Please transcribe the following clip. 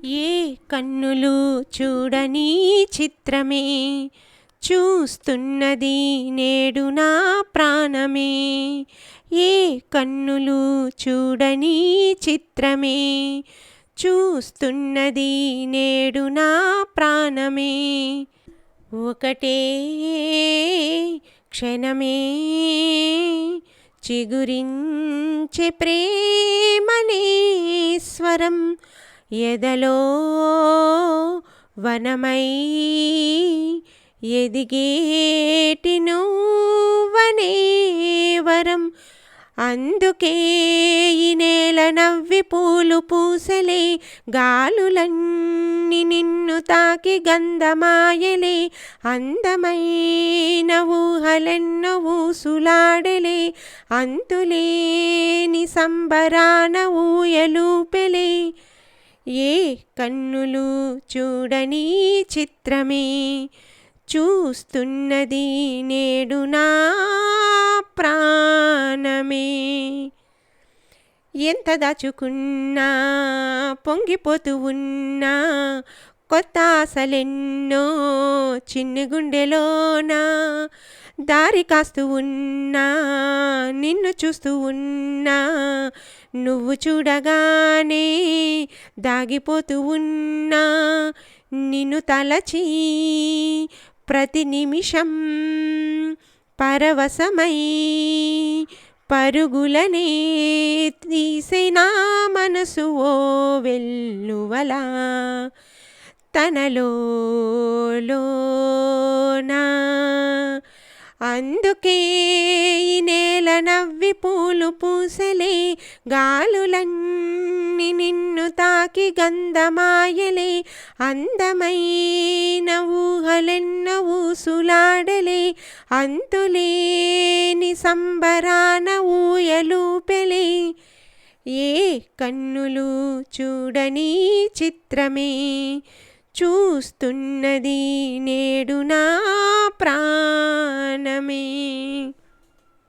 ఏ కన్నులు చూడని చిత్రమే చూస్తున్నది నేడు నా ప్రాణమే. ఏ కన్నులు చూడని చిత్రమే చూస్తున్నది నేడు నా ప్రాణమే. ఒకటే క్షణమే చిగురించే ప్రేమనే స్వరం, ఎదలో వనమై ఎదిగేటి నువ్వనే వరం. అందుకే ఈ నేల నవ్వి పూలు పూసలే, గాలులన్నీ నిన్ను తాకి గంధమాయలే. అందమైన ఊహలెన్నో ఊసులాడలే, అంతులేని సంబరాన ఊయలూపెలే. ఏ కన్నులు చూడని చిత్రమే చూస్తున్నది నేడు నా ప్రాణమే. ఎంత దాచుకున్నా పొంగిపోతూ ఉన్నా, కొత్త ఆశలెన్నో చిన్ని గుండెలోనా. దారి కాస్తూ ఉన్నా నిన్ను చూస్తూ ఉన్నా, నువ్వు చూడగానే దాగిపోతూ ఉన్నా. నిన్ను తలచి ప్రతి నిమిషం పరవశమై పరుగులనే తీసే నా మనసు ఓ వెల్లువలా. తనలోనా అందుకే ఈ నేల నవ్వి పూలు పూసలే, గాలులన్నీ నిన్ను తాకి గంధమాయలే. అందమైన ఊహలెన్నో ఊసులాడలే, అంతులేని సంబరాన ఊయలూపెలే. ఏ కన్నులు చూడని చిత్రమే చూస్తున్నది నేడు నా ప్రాణమే.